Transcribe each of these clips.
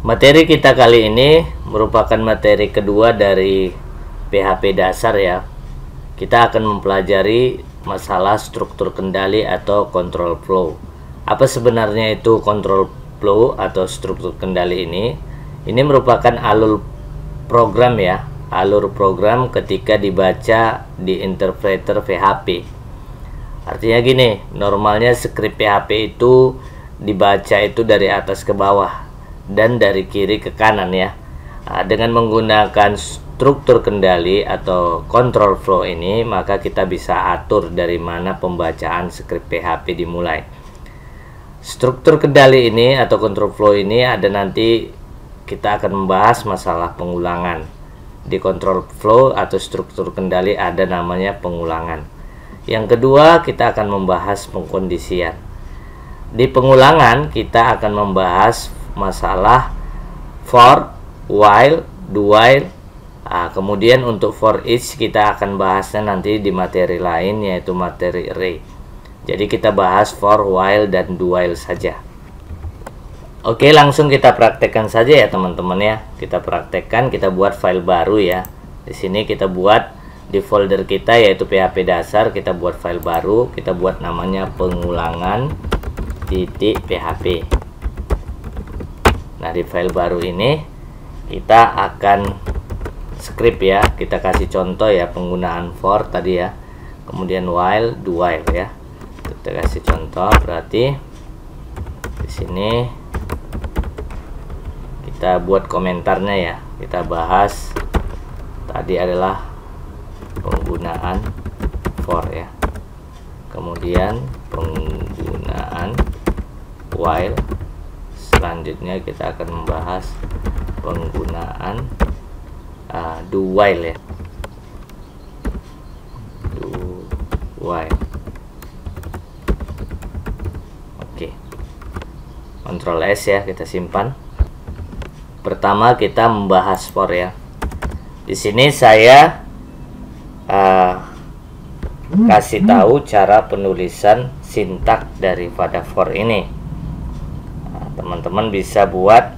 Materi kita kali ini merupakan materi kedua dari PHP dasar ya. Kita akan mempelajari masalah struktur kendali atau control flow. Apa sebenarnya itu control flow atau struktur kendali ini? Ini merupakan alur program ya, alur program ketika dibaca di interpreter PHP. Artinya gini, normalnya skrip PHP itu dibaca itu dari atas ke bawah dan dari kiri ke kanan ya. Dengan menggunakan struktur kendali atau control flow ini, maka kita bisa atur dari mana pembacaan skrip PHP dimulai. Struktur kendali ini atau control flow ini ada nanti kita akan membahas masalah pengulangan. Di control flow atau struktur kendali ada namanya pengulangan. Yang kedua, kita akan membahas pengkondisian. Di pengulangan kita akan membahas masalah for, while, do while. Kemudian untuk for each kita akan bahasnya nanti di materi lain, yaitu materi array. Jadi kita bahas for, while, dan do while saja. Oke, langsung kita praktekkan saja ya teman-teman ya. Kita praktekkan, kita buat file baru ya. Di sini kita buat di folder kita yaitu PHP dasar, kita buat file baru, kita buat namanya pengulangan.php. Nah, di file baru ini kita akan script ya, kita kasih contoh ya penggunaan for tadi ya, kemudian while, do while ya. Kita kasih contoh, berarti di sini kita buat komentarnya ya. Kita bahas tadi adalah penggunaan for ya, kemudian penggunaan while. Selanjutnya kita akan membahas penggunaan do while ya, do while. Oke, Ctrl S ya, kita simpan. Pertama kita membahas for ya. Di sini saya kasih tahu cara penulisan sintak daripada for ini. Teman-teman bisa buat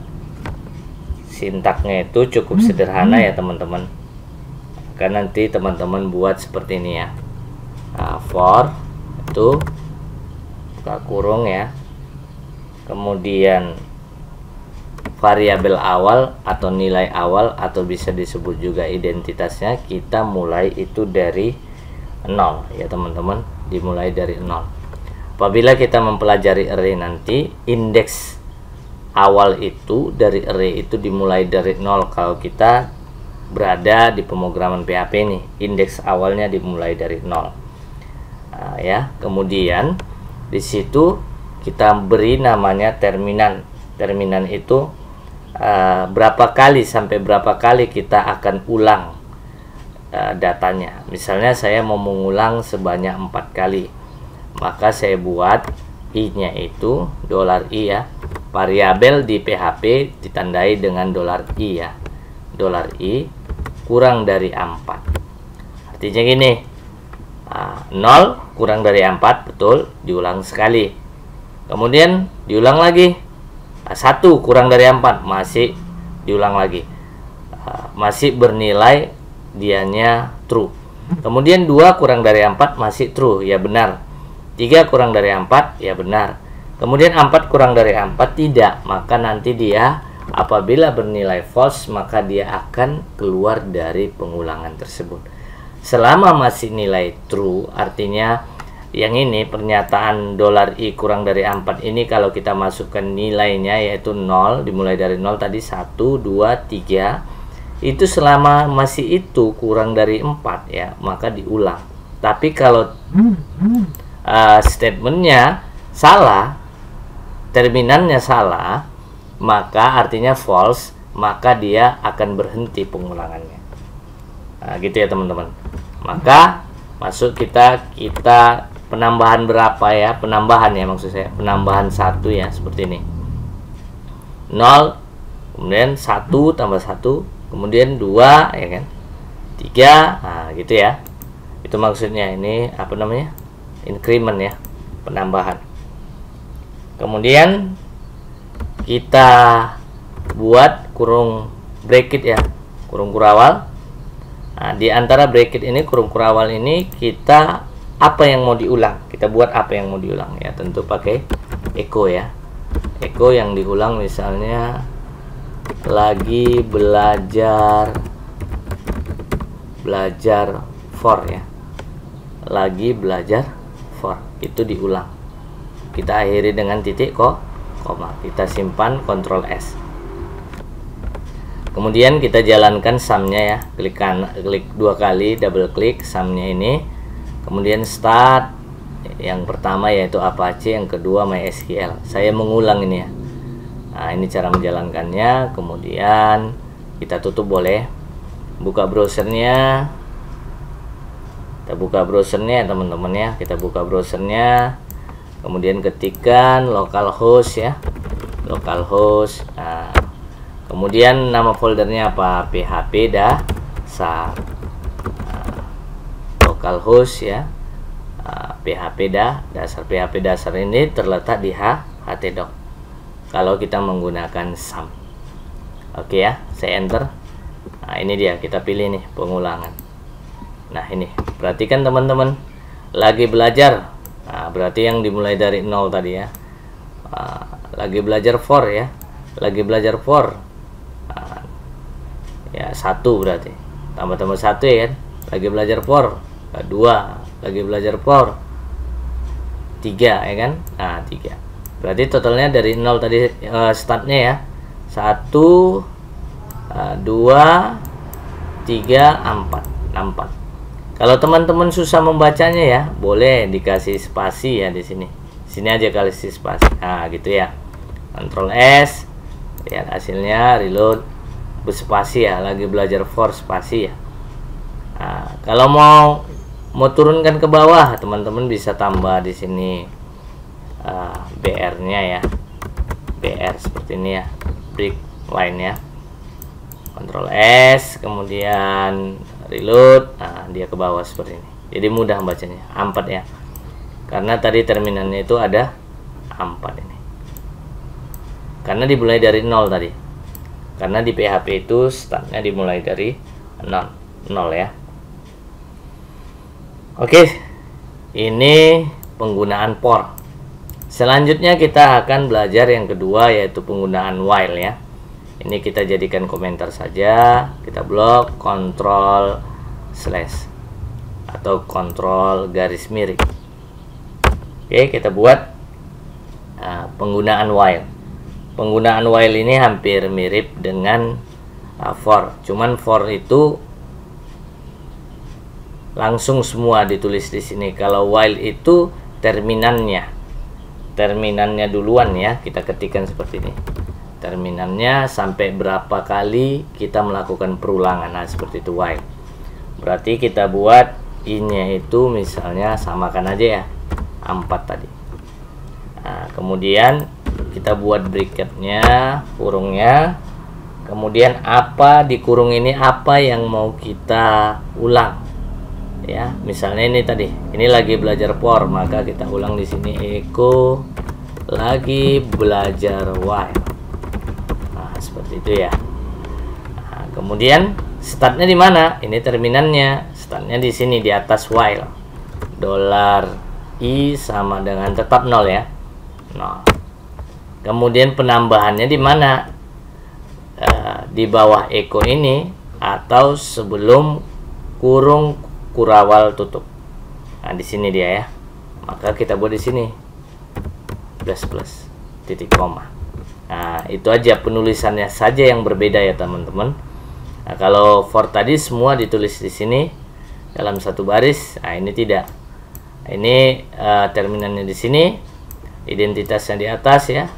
sintaknya itu cukup sederhana ya teman-teman. Kan nanti teman-teman buat seperti ini ya. For itu buka kurung ya. Kemudian variabel awal atau nilai awal atau bisa disebut juga identitasnya, kita mulai itu dari 0 ya teman-teman, dimulai dari 0. Apabila kita mempelajari array nanti, indeks awal itu dari array itu dimulai dari 0. Kalau kita berada di pemrograman PHP ini, indeks awalnya dimulai dari 0. Ya, kemudian di situ kita beri namanya terminan. Terminan itu berapa kali sampai berapa kali kita akan ulang datanya. Misalnya saya mau mengulang sebanyak 4 kali, maka saya buat i-nya itu $i ya. Variabel di PHP ditandai dengan $i ya. $i kurang dari 4. Artinya gini, 0 kurang dari 4, betul, diulang sekali. Kemudian diulang lagi. 1 kurang dari 4, masih diulang lagi. Masih bernilai dianya true. Kemudian 2 kurang dari 4 masih true, ya benar. 3 kurang dari 4, ya benar. Kemudian 4 kurang dari 4 tidak, maka nanti dia apabila bernilai false maka dia akan keluar dari pengulangan tersebut. Selama masih nilai true, artinya yang ini pernyataan $i kurang dari 4 ini kalau kita masukkan nilainya yaitu 0, dimulai dari 0 tadi 1, 2, 3, itu selama masih itu kurang dari 4 ya, maka diulang. Tapi kalau statementnya salah, terminannya salah, maka artinya false, maka dia akan berhenti pengulangannya. Nah, gitu ya teman-teman. Maka masuk kita penambahan berapa ya, penambahan ya maksud saya, penambahan 1 ya, seperti ini 0, kemudian 1 tambah 1, kemudian 2 ya kan, 3, nah gitu ya. Itu maksudnya, ini apa namanya, increment ya, penambahan. Kemudian kita buat kurung bracket ya, kurung kurawal. Nah, di antara bracket ini, kurung kurawal ini, kita apa yang mau diulang, kita buat apa yang mau diulang ya, tentu pakai echo ya. Echo yang diulang misalnya lagi belajar for ya, lagi belajar for, itu diulang. Kita akhiri dengan titik koma, kita simpan Ctrl S. Kemudian kita jalankan sumnya ya, klik 2 kali, double klik sumnya ini. Kemudian start, yang pertama yaitu Apache, yang kedua MySQL. Saya mengulang ini ya. Nah, ini cara menjalankannya. Kemudian kita tutup boleh. Buka browsernya. Kita buka browsernya teman-teman ya. Kita buka browsernya. Kemudian ketikkan localhost ya, localhost. Nah, kemudian nama foldernya apa? PHP dasar. Nah, localhost ya, PHP dasar. PHP dasar ini terletak di htdoc kalau kita menggunakan SAM. Oke ya, saya enter. Nah, ini dia, kita pilih nih pengulangan. Nah, ini perhatikan teman-teman, lagi belajar. Nah, berarti yang dimulai dari 0 tadi ya. Lagi belajar for ya, lagi belajar for. Ya 1 berarti tambah 1 ya kan, lagi belajar for 2, lagi belajar for 3 ya kan. Nah 3 berarti totalnya dari 0 tadi startnya ya, 1 2 3 4 4. Kalau teman-teman susah membacanya ya, boleh dikasih spasi ya di sini. Sini aja kasih spasi. Nah, gitu ya. Ctrl S. Lihat hasilnya, reload berspasi ya, lagi belajar for spasi ya. Nah, kalau mau turunkan ke bawah, teman-teman bisa tambah di sini BR-nya ya. BR seperti ini ya. Break line ya. Ctrl S, kemudian reload. Nah, dia ke bawah seperti ini. Jadi mudah bacanya. A4 ya. Karena tadi terminalnya itu ada A4 ini. Karena dimulai dari 0 tadi. Karena di PHP itu startnya dimulai dari 0 ya. Oke. Ini penggunaan for. Selanjutnya kita akan belajar yang kedua, yaitu penggunaan while ya. Ini kita jadikan komentar saja. Kita blok Ctrl slash atau Ctrl garis miring. Oke, kita buat penggunaan while. Penggunaan while ini hampir mirip dengan for. Cuman for itu langsung semua ditulis di sini. Kalau while itu terminannya duluan ya, kita ketikkan seperti ini. Terminannya sampai berapa kali kita melakukan perulangan. Nah, seperti itu while. Berarti kita buat i-nya itu misalnya samakan aja ya, 4 tadi. Nah, kemudian kita buat bracketnya, kurungnya. Kemudian apa di kurung ini, apa yang mau kita ulang ya. Misalnya ini tadi, ini lagi belajar for, maka kita ulang di sini echo lagi belajar while. Seperti itu ya. Nah, kemudian startnya di mana? Ini terminannya. Startnya di sini di atas while. $i sama dengan tetap 0 ya. 0. Kemudian penambahannya di mana? Di bawah echo ini atau sebelum kurung kurawal tutup. Nah, di sini dia ya. Maka kita buat di sini plus titik koma. Nah, itu aja, penulisannya saja yang berbeda ya teman-teman. Nah, kalau for tadi semua ditulis di sini dalam satu baris. Nah, ini tidak. Ini terminalnya di sini, identitasnya di atas ya.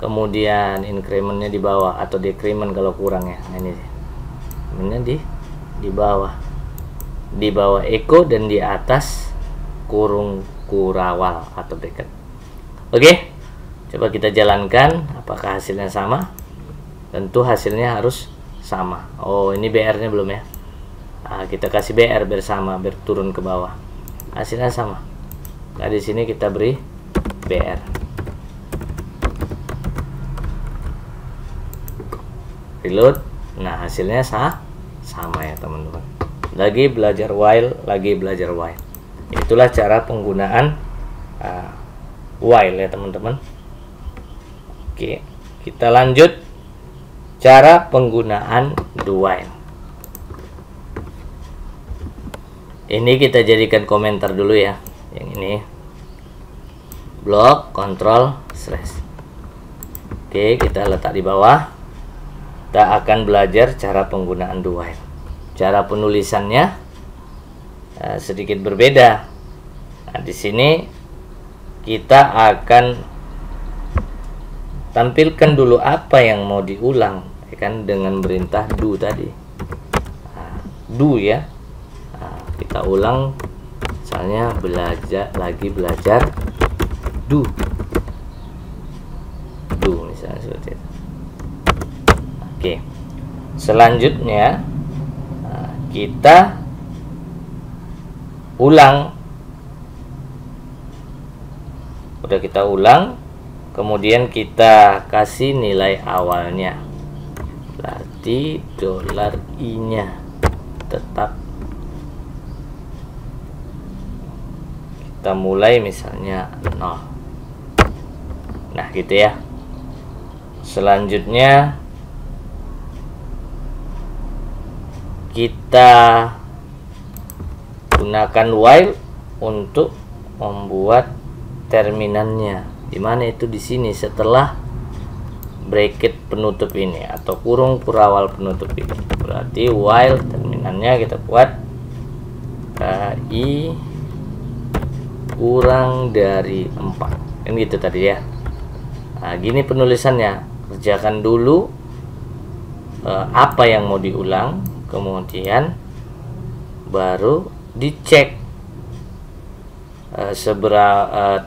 Kemudian incrementnya di bawah atau decrement kalau kurang ya. Nah, ini di bawah. Di bawah echo dan di atas kurung kurawal atau bracket. Oke. Coba kita jalankan, apakah hasilnya sama? Tentu hasilnya harus sama. Oh, ini BR-nya belum ya. Nah, kita kasih BR bersama, biar turun ke bawah. Hasilnya sama. Nah, di sini kita beri BR. reload. Nah, hasilnya sama ya teman-teman. Lagi belajar while, lagi belajar while. Itulah cara penggunaan while ya teman-teman. Oke, kita lanjut cara penggunaan do while. Ini kita jadikan komentar dulu ya. Yang ini blok control slash. Oke, kita letak di bawah. Kita akan belajar cara penggunaan do while. Cara penulisannya sedikit berbeda. Nah, di sini kita akan tampilkan dulu apa yang mau diulang, ya kan, dengan perintah do tadi. Do ya. Kita ulang, misalnya belajar do misalnya seperti itu. Oke, selanjutnya kita ulang. Udah kita ulang, kemudian kita kasih nilai awalnya, berarti $i nya tetap. Kita mulai misalnya 0. Nah gitu ya. Selanjutnya kita gunakan while untuk membuat terminannya. Dimana itu di sini setelah bracket penutup ini atau kurung kurawal penutup ini. Berarti while terminannya kita buat i kurang dari 4. Kan gitu tadi ya. Nah, gini penulisannya. Kerjakan dulu apa yang mau diulang, kemudian baru dicek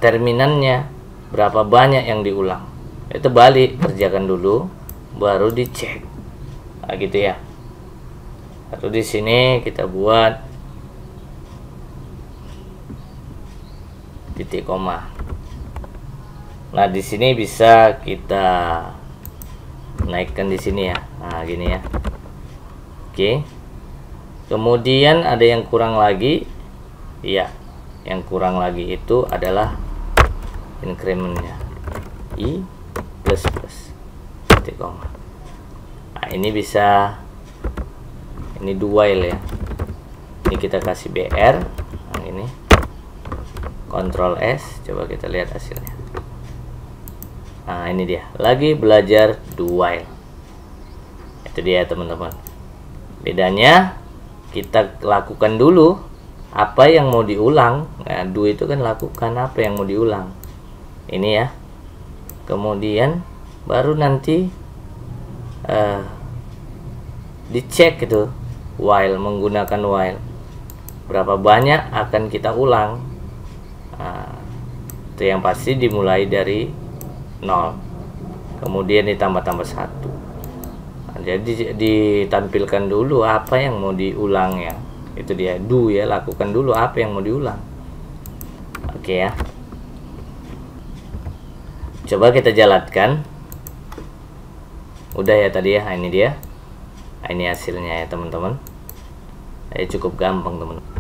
terminannya berapa banyak yang diulang. Itu balik, kerjakan dulu baru dicek. Nah, gitu ya. Lalu di sini kita buat titik koma. Nah, di sini bisa kita naikkan di sini ya. Nah, gini ya. Oke. Kemudian ada yang kurang lagi. Iya, yang kurang lagi itu adalah incrementnya. I plus titik koma. Nah, ini bisa, ini do while ya. Ini kita kasih BR. Nah, ini Ctrl S. Coba kita lihat hasilnya. Nah, ini dia. Lagi belajar do while. Itu dia teman-teman. Bedanya kita lakukan dulu apa yang mau diulang. Nah, do itu kan lakukan apa yang mau diulang. Ini ya. Kemudian baru nanti dicek itu while, menggunakan while. Berapa banyak akan kita ulang. Nah, itu yang pasti dimulai dari 0. Kemudian ditambah-tambah 1. Jadi ditampilkan dulu apa yang mau diulang ya. Itu dia do ya, lakukan dulu apa yang mau diulang. Oke ya. Coba kita jalankan. Udah ya tadi ya, ini dia. Ini hasilnya ya teman-teman. Cukup gampang teman-teman.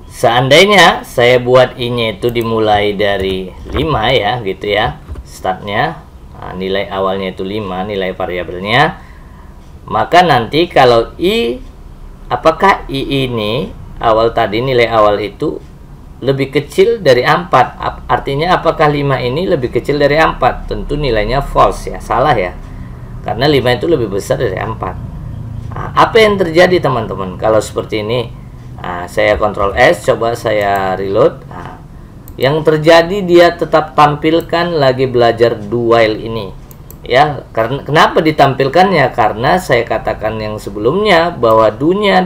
Seandainya saya buat i-nya itu dimulai dari 5 ya, gitu ya. Startnya. Nah, nilai awalnya itu 5, nilai variabelnya. Maka nanti kalau apakah i ini awal tadi, nilai awal itu lebih kecil dari 4? Artinya apakah 5 ini lebih kecil dari 4? Tentu nilainya false ya, salah ya. Karena 5 itu lebih besar dari 4. Nah, apa yang terjadi teman-teman kalau seperti ini? Nah, saya Ctrl S, coba saya reload. Nah, yang terjadi dia tetap tampilkan lagi belajar do while ini ya. Karena kenapa ditampilkannya? Karena saya katakan yang sebelumnya bahwa do-nya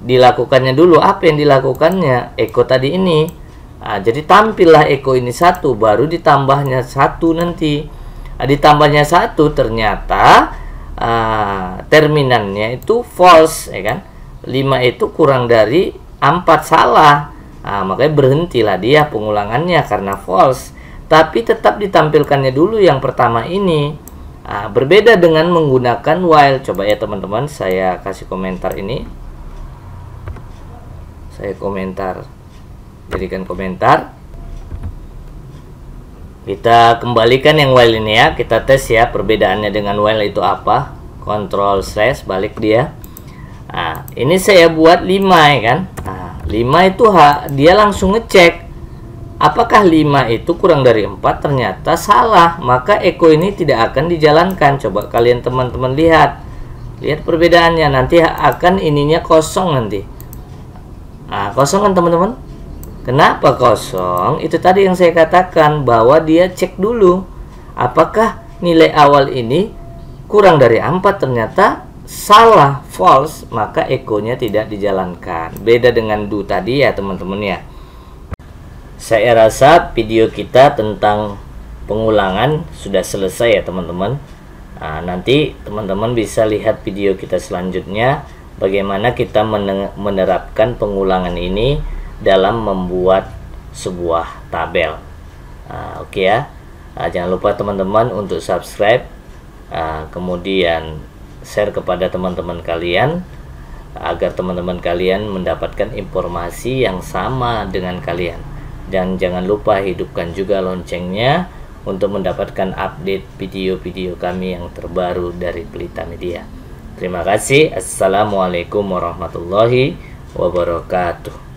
dilakukannya dulu. Apa yang dilakukannya? Echo tadi ini. Nah, jadi tampillah echo ini 1, baru ditambahnya 1 nanti. Nah, ditambahnya 1 ternyata terminannya itu false ya kan. 5 itu kurang dari 4, salah. Nah, makanya berhentilah dia pengulangannya karena false. Tapi tetap ditampilkannya dulu yang pertama ini. Berbeda dengan menggunakan while. Coba ya teman-teman, saya kasih komentar ini. Saya jadikan komentar. Kita kembalikan yang while ini ya. Kita tes ya perbedaannya dengan while itu apa. Ctrl / balik dia. Ini saya buat 5 ya kan. 5 itu dia langsung ngecek apakah 5 itu kurang dari 4. Ternyata salah, maka echo ini tidak akan dijalankan. Coba kalian teman-teman lihat perbedaannya. Nanti akan ininya kosong nanti. Kosong kan teman-teman? Kenapa kosong? Itu tadi yang saya katakan, bahwa dia cek dulu apakah nilai awal ini kurang dari 4. Ternyata salah, false, maka echo-nya tidak dijalankan. Beda dengan do tadi ya teman-teman ya. Saya rasa video kita tentang pengulangan sudah selesai ya teman-teman. Nanti teman-teman bisa lihat video kita selanjutnya, bagaimana kita menerapkan pengulangan ini dalam membuat sebuah tabel. Oke ya. Jangan lupa teman-teman untuk subscribe, kemudian share kepada teman-teman kalian, agar teman-teman kalian mendapatkan informasi yang sama dengan kalian. Dan jangan lupa hidupkan juga loncengnya untuk mendapatkan update video-video kami yang terbaru dari Pelita Media. Terima kasih. Assalamualaikum warahmatullahi wabarakatuh.